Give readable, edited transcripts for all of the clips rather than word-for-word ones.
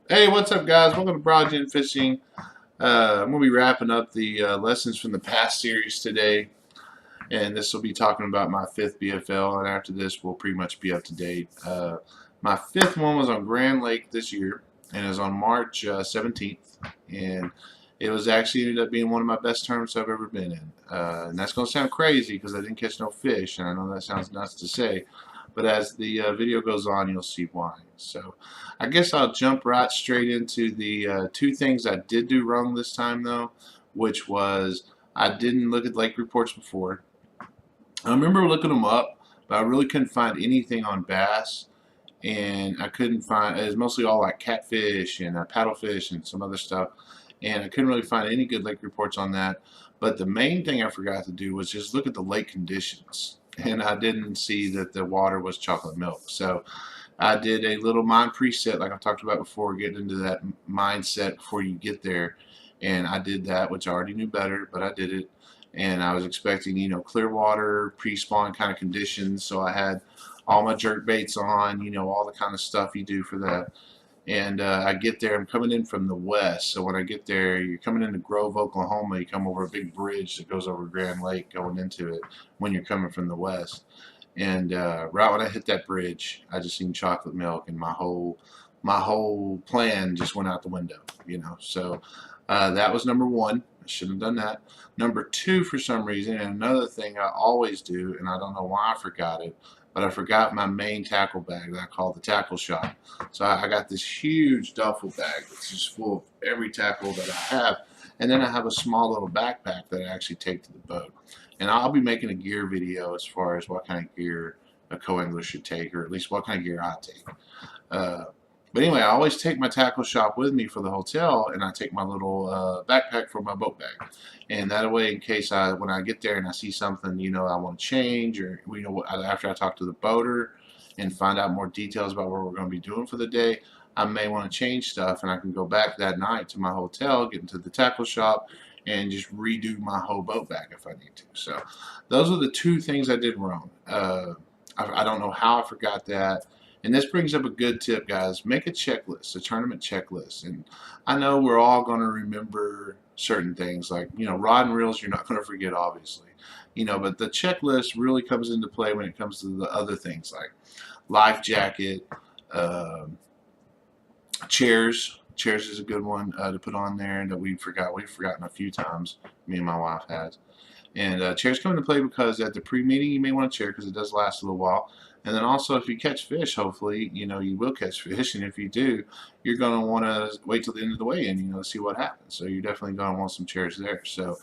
Hey, what's up, guys? Welcome to Broadgen Fishing. I'm going to be wrapping up the lessons from the past series today, and this will be talking about my fifth BFL, and after this, we'll pretty much be up to date. My fifth one was on Grand Lake this year, and it was on March 17th, and it was actually ended up being one of my best tournaments I've ever been in. And that's going to sound crazy because I didn't catch no fish, and I know that sounds nuts to say, but as the video goes on, you'll see why. So I guess I'll jump right straight into the two things I did do wrong this time, though, which was I didn't look at lake reports before. I remember looking them up, but I really couldn't find anything on bass, and I couldn't find. It was mostly all like catfish and paddlefish and some other stuff, and I couldn't really find any good lake reports on that. But the main thing I forgot to do was just look at the lake conditions, and I didn't see that the water was chocolate milk. So I did a little mind preset, like I talked about before, getting into that mindset before you get there. And I did that, which I already knew better, but I did it. And I was expecting, clear water, pre-spawn kind of conditions. So I had all my jerk baits on, all the kind of stuff you do for that. And I get there, I'm coming in from the west. So when I get there, you're coming into Grove, Oklahoma. You come over a big bridge that goes over Grand Lake going into it when you're coming from the west. And right when I hit that bridge, I just seen chocolate milk, and my whole plan just went out the window. So that was number one. I shouldn't have done that. Number two, for some reason, and another thing I always do, and I don't know why I forgot it, but I forgot my main tackle bag that I call the tackle shop. So I got this huge duffel bag that's just full of every tackle that I have, and then I have a small little backpack that I actually take to the boat. And I'll be making a gear video as far as what kind of gear a co-angler should take, or at least what kind of gear I take. Uh, but anyway, I always take my tackle shop with me for the hotel, and I take my little backpack for my boat bag. And that way, in case when I get there and I see something, I want to change, or after I talk to the boater and find out more details about what we're going to be doing for the day, I may want to change stuff, and I can go back that night to my hotel, get into the tackle shop, and just redo my whole boat bag if I need to. So those are the two things I did wrong. I don't know how I forgot that. And this brings up a good tip, guys. Make a checklist, a tournament checklist. And I know we're all going to remember certain things like, rod and reels, you're not going to forget, obviously. But the checklist really comes into play when it comes to the other things like life jacket, um chairs. Chairs is a good one to put on there that we forgot. We've forgotten a few times. Me and my wife has. And chairs come into play because at the pre-meeting you may want a chair because it does last a little while. And then also if you catch fish, hopefully, you will catch fish. And if you do, you're going to want to wait till the end of the weigh-in, to see what happens. So you're definitely going to want some chairs there. So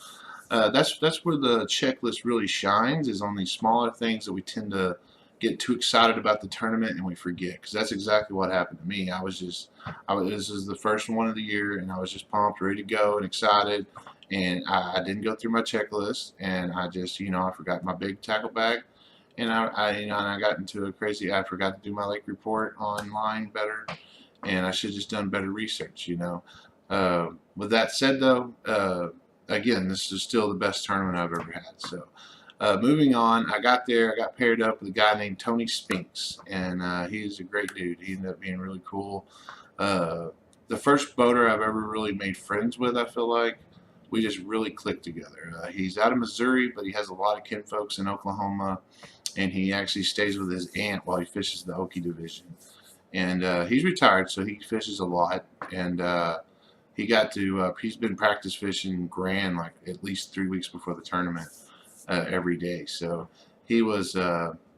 that's where the checklist really shines, is on these smaller things that we tend to get too excited about the tournament and we forget, because that's exactly what happened to me. This is the first one of the year, and I was just pumped, ready to go, and excited, and I didn't go through my checklist, and I just, I forgot my big tackle bag, and I got into a crazy. I forgot to do my lake report online better, and I should have just done better research. With that said, though, again, this is still the best tournament I've ever had. So. Moving on, I got there. I got paired up with a guy named Tony Spinks, and he's a great dude. He ended up being really cool. The first boater I've ever really made friends with, I feel like. We just really clicked together. He's out of Missouri, but he has a lot of kinfolks in Oklahoma, and he actually stays with his aunt while he fishes the Okie division. And he's retired, so he fishes a lot, and he's been practice fishing Grand like at least 3 weeks before the tournament every day. So he was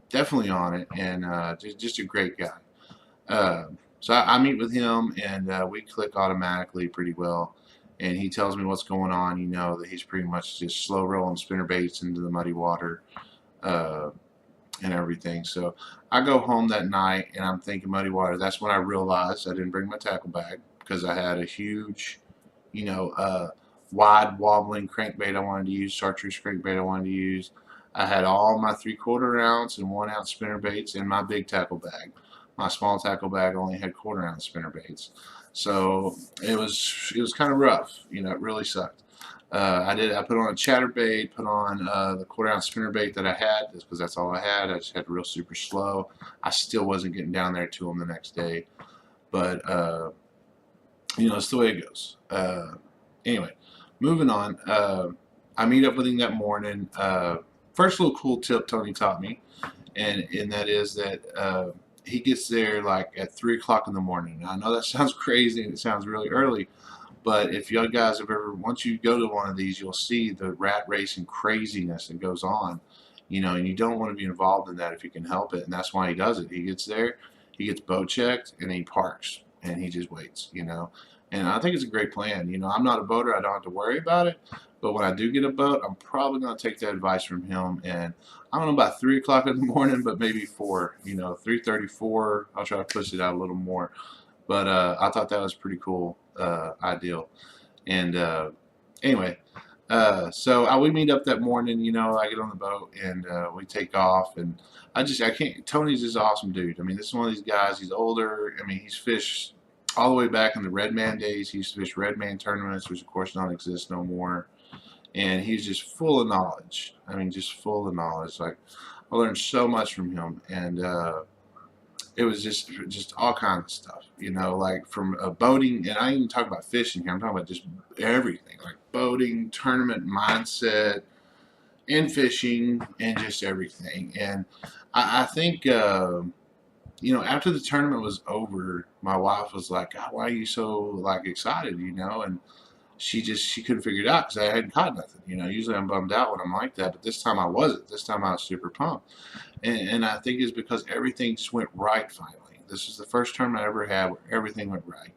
definitely on it, and just a great guy. So I meet with him, and we click automatically pretty well. And he tells me what's going on. That he's pretty much just slow rolling spinner baits into the muddy water uh, and everything. So I go home that night, and I'm thinking muddy water. That's when I realized I didn't bring my tackle bag because I had a huge, you know, uh, wide wobbling crankbait I wanted to use, chartreuse crankbait I wanted to use. I had all my 3/4 ounce and 1 ounce spinner baits in my big tackle bag. My small tackle bag only had 1/4 ounce spinner baits. So it was kind of rough. It really sucked. I put on a chatterbait, put on the 1/4 ounce spinner bait that I had, just because that's all I had. I just had real super slow. I still wasn't getting down there to them the next day, but it's the way it goes. Anyway, moving on. I meet up with him that morning. First little cool tip Tony taught me, and that is that he gets there like at 3 o'clock in the morning. Now, I know that sounds crazy and it sounds really early, but if y'all guys have ever, once you go to one of these, you'll see the rat racing craziness that goes on, and you don't want to be involved in that if you can help it. And that's why he does it. He gets there, he gets boat checked, and he parks and he just waits. And I think it's a great plan. I'm not a boater, I don't have to worry about it. But when I do get a boat, I'm probably going to take that advice from him. And I don't know about 3 o'clock in the morning, but maybe 4, 3:34. I'll try to push it out a little more. But I thought that was pretty cool, ideal. And anyway, so we meet up that morning. I get on the boat and we take off. And I can't. Tony's this awesome dude. I mean, this is one of these guys. He's older. I mean, he's fished all the way back in the Red Man days. He used to fish Red Man tournaments, which of course don't exist no more. And he's just full of knowledge. I mean, just full of knowledge. Like, I learned so much from him. And it was just all kinds of stuff, like from boating, and I ain't even talk about fishing here. I'm talking about just everything, like boating, tournament mindset, and fishing, and just everything. And I think, after the tournament was over, my wife was like, "God, why are you so like excited?" And she couldn't figure it out because I hadn't caught nothing. Usually I'm bummed out when I'm like that, but this time I wasn't. This time I was super pumped. And I think it's because everything just went right finally. This is the first tournament I ever had where everything went right.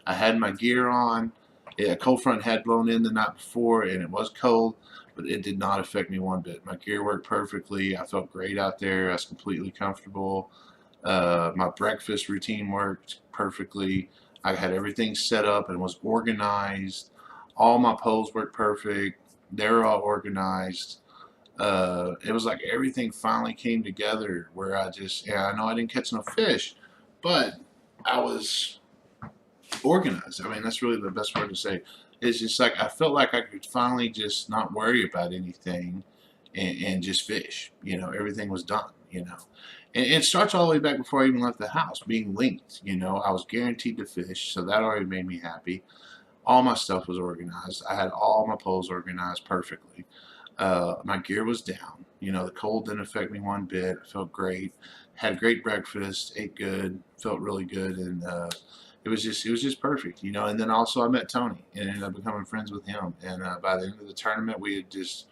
I had my gear on. A cold front had blown in the night before, and it was cold, but it did not affect me one bit. My gear worked perfectly. I felt great out there. I was completely comfortable. My breakfast routine worked perfectly. I had everything set up and was organized. All my poles worked perfect. They were all organized. It was like everything finally came together where I know I didn't catch no fish, but I was organized. I mean, that's really the best word to say. It's just like I felt like I could finally just not worry about anything and just fish. Everything was done. And it starts all the way back before I even left the house, being linked. I was guaranteed to fish, so that already made me happy. All my stuff was organized. I had all my poles organized perfectly. My gear was down. The cold didn't affect me one bit. I felt great. Had a great breakfast. Ate good. Felt really good, and it was just perfect. And then also I met Tony and ended up becoming friends with him. And by the end of the tournament, we had just,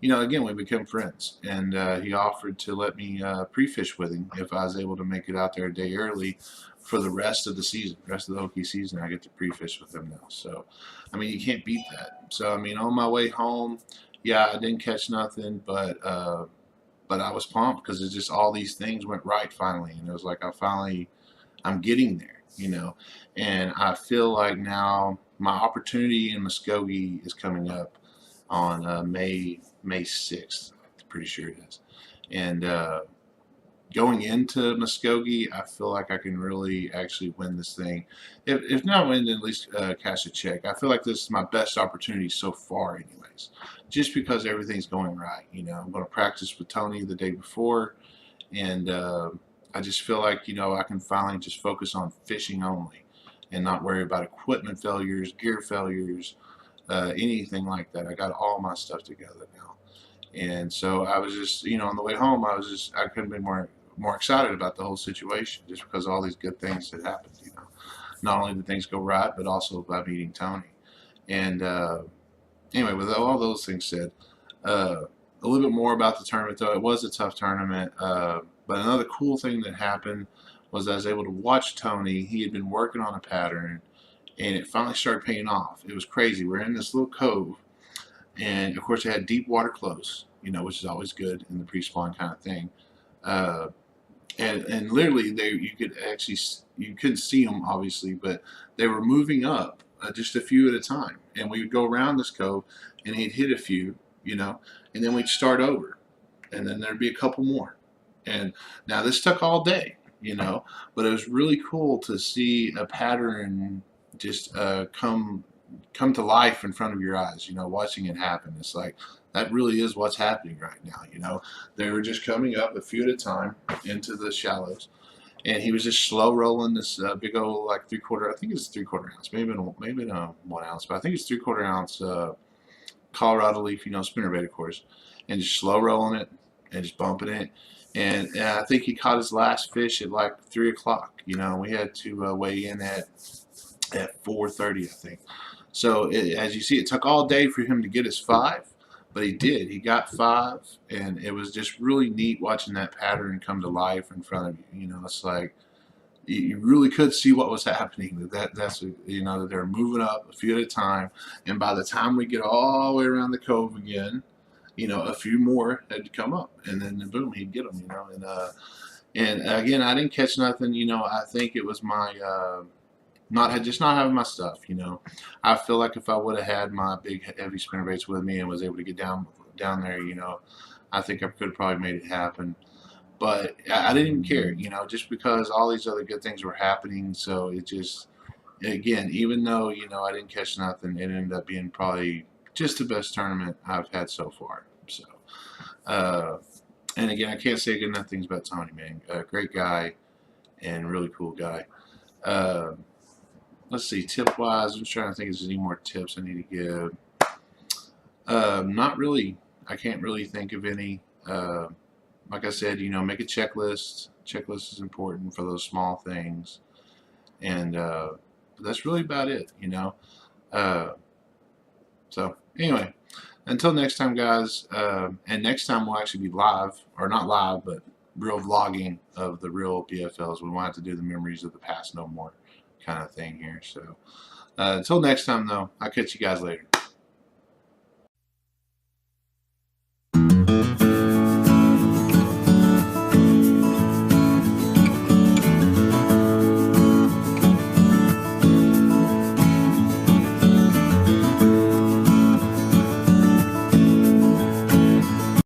again, we became friends. And he offered to let me pre-fish with him if I was able to make it out there a day early for the rest of the season, rest of the Okie season. I get to pre-fish with him now. So, I mean, you can't beat that. So, I mean, on my way home, yeah, I didn't catch nothing, but I was pumped because it's just all these things went right finally, and it was like I'm getting there. And I feel like now my opportunity in Muskogee is coming up on May 6th. I'm pretty sure it is, and going into Muskogee, I feel like I can really actually win this thing. If not win, then at least cash a check. I feel like this is my best opportunity so far, anyways, just because everything's going right. I'm going to practice with Tony the day before, and I just feel like, I can finally just focus on fishing only and not worry about equipment failures, gear failures, anything like that. I got all my stuff together now. And so I was just, on the way home, I couldn't be more excited about the whole situation just because of all these good things that happened. Not only did things go right, but also by meeting Tony. And anyway, with all those things said, a little bit more about the tournament, though. It was a tough tournament. But another cool thing that happened was I was able to watch Tony. He had been working on a pattern, and it finally started paying off. It was crazy. We're in this little cove, and of course, it had deep water close, which is always good in the pre-spawn kind of thing. And literally, you couldn't see them obviously, but they were moving up just a few at a time, and we would go around this cove, and he'd hit a few, and then we'd start over, and then there'd be a couple more. And now this took all day, but it was really cool to see a pattern just come to life in front of your eyes, watching it happen. It's like that really is what's happening right now. They were just coming up a few at a time into the shallows, and he was just slow rolling this big old like 3/4. I think it's 3/4 ounce, maybe no 1 ounce, but I think it's 3/4 ounce Colorado leaf, spinnerbait, of course, and just slow rolling it and just bumping it. And I think he caught his last fish at like 3 o'clock. We had to weigh in at 4:30, I think. So as you see, it took all day for him to get his 5, but he did. He got 5, and it was just really neat watching that pattern come to life in front of you. It's like you really could see what was happening. That they're moving up a few at a time, and by the time we get all the way around the cove again, a few more had to come up, and then boom, he'd get them. And again, I didn't catch nothing. I think it was my not having my stuff. I feel like if I would have had my big heavy spinnerbaits with me and was able to get down there, I think I could have probably made it happen. But I didn't even care, just because all these other good things were happening. So it just, again, even though I didn't catch nothing, it ended up being probably just the best tournament I've had so far. So, and again, I can't say good enough things about Tony, man. Great guy and really cool guy. Let's see, tip wise, I'm just trying to think if there's any more tips I need to give. Not really. I can't really think of any. Like I said, make a checklist. Checklist is important for those small things, and that's really about it. So anyway, until next time, guys. And next time we'll actually be live, or not live, but real vlogging of the real BFLs. We won't have to do the memories of the past no more kind of thing here. So until next time, though, I'll catch you guys later.